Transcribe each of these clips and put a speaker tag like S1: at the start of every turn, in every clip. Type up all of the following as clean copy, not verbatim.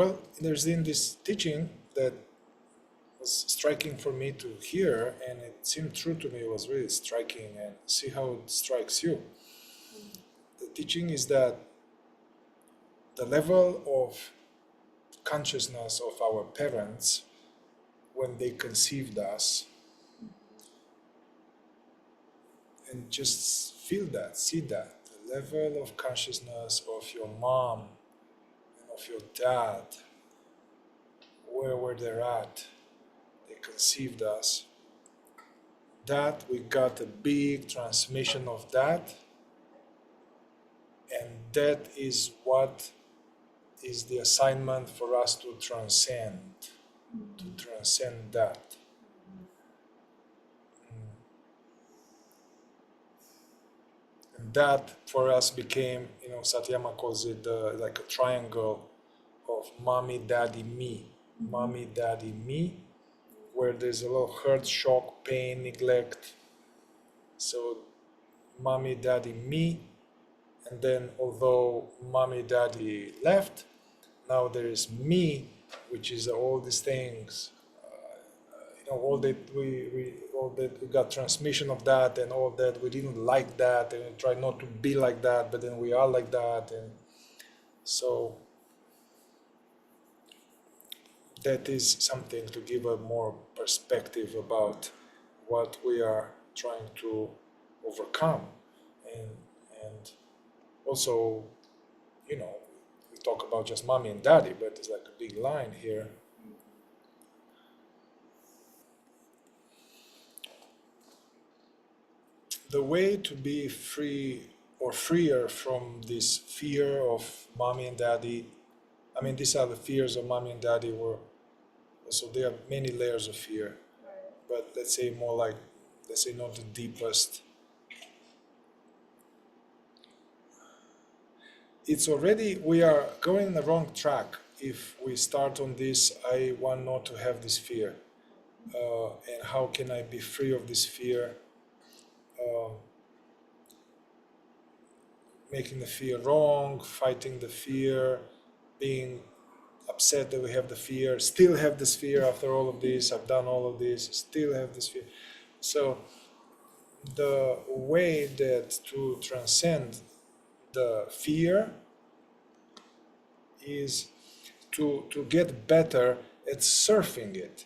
S1: Well, there's in this teaching that was striking for me to hear, and it seemed true to me. It was really striking, and see how it strikes you. The teaching is that the level of consciousness of our parents when they conceived us, and just feel that, see that, the level of consciousness of your mom and of your dad, where were they at? They conceived us. That we got a big transmission of that, and that is what is the assignment for us to transcend that. And that for us became, Satyama calls it like a triangle of mommy, daddy, me. Mommy, daddy, me, where there's a lot of hurt, shock, pain, neglect. So mommy, daddy, me, and then although mommy, daddy left, now there is me, which is all these things, all that we got transmission of that, and all that we didn't like that, and we try not to be like that, but then we are like that, and so that is something to give a more perspective about what we are trying to overcome, and also, we talk about just mommy and daddy, but it's like a big line here. The way to be free or freer from this fear of mommy and daddy, these are the fears of mommy and daddy, so there are many layers of fear, but let's say not the deepest. We are going in the wrong track if we start on this, I want not to have this fear. And how can I be free of this fear? Making the fear wrong, fighting the fear, being upset that we have the fear, still have this fear after all of this, I've done all of this, still have this fear. So the way that to transcend the fear is to get better at surfing it.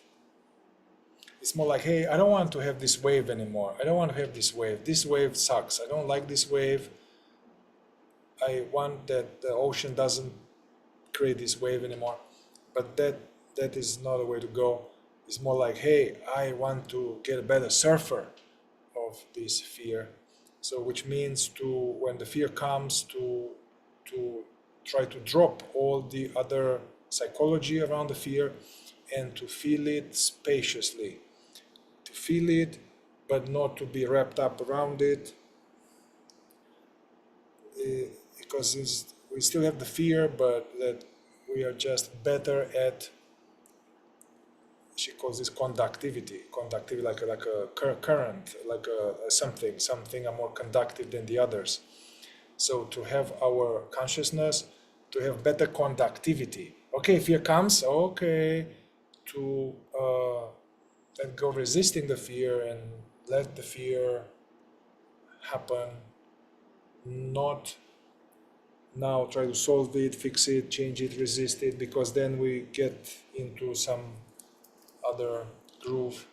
S1: It's more like, hey, I don't want to have this wave anymore. I don't want to have this wave. This wave sucks. I don't like this wave. I want that the ocean doesn't create this wave anymore. But that is not a way to go. It's more like, hey, I want to get a better surfer of this fear. So which means when the fear comes, to try to drop all the other psychology around the fear and to feel it spaciously. To feel it, but not to be wrapped up around it. Because we still have the fear, but that we are just better at, she calls this conductivity like a current, like something are more conductive than the others. So to have our consciousness, to have better conductivity. Okay, fear comes, okay, to then go resisting the fear and let the fear happen, not now try to solve it, fix it, change it, resist it, because then we get into some other groove.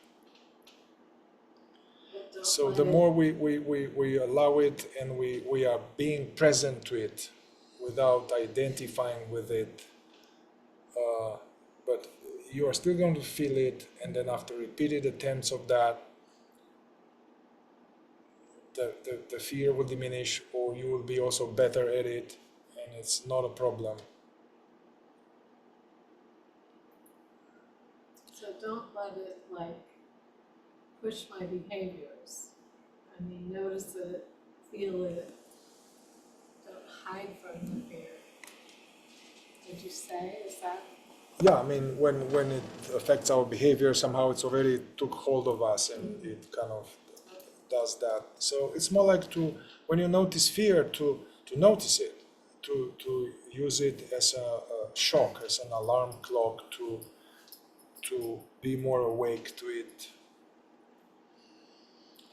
S1: So the more we allow it and we are being present to it without identifying with it, but you are still going to feel it, and then after repeated attempts of that, the fear will diminish, or you will be also better at it, and it's not a problem.
S2: So don't let it push my behaviors. Notice it, feel it. Don't hide from the fear. Did you say, is that?
S1: Yeah, when it affects our behavior, somehow it's already took hold of us, and it kind of does that. So it's more like when you notice fear, to notice it, to use it as a shock, as an alarm clock to be more awake to it.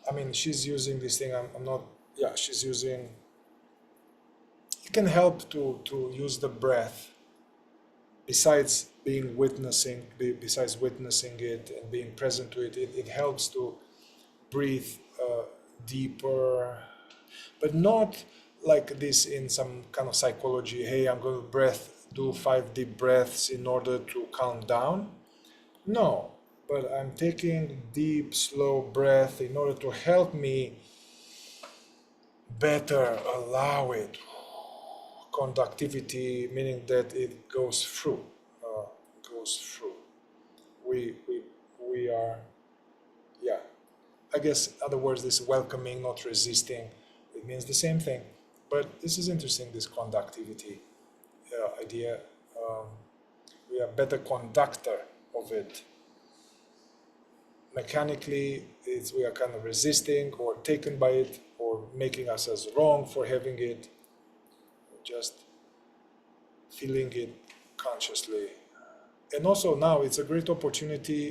S1: I mean, she's using this thing. I'm not. Yeah, she's using. It can help to use the breath. Besides besides witnessing it and being present to it, it helps to breathe deeper, but not like this in some kind of psychology. Hey, I'm going to do 5 deep breaths in order to calm down. No, but I'm taking deep, slow breath in order to help me better allow it. Conductivity, meaning that it goes through. Goes through. We are, yeah. I guess, in other words, this welcoming, not resisting, it means the same thing. But this is interesting, this conductivity idea. We are better conductor of it. Mechanically, we are kind of resisting or taken by it or making ourselves wrong for having it. Just feeling it consciously. And also now it's a great opportunity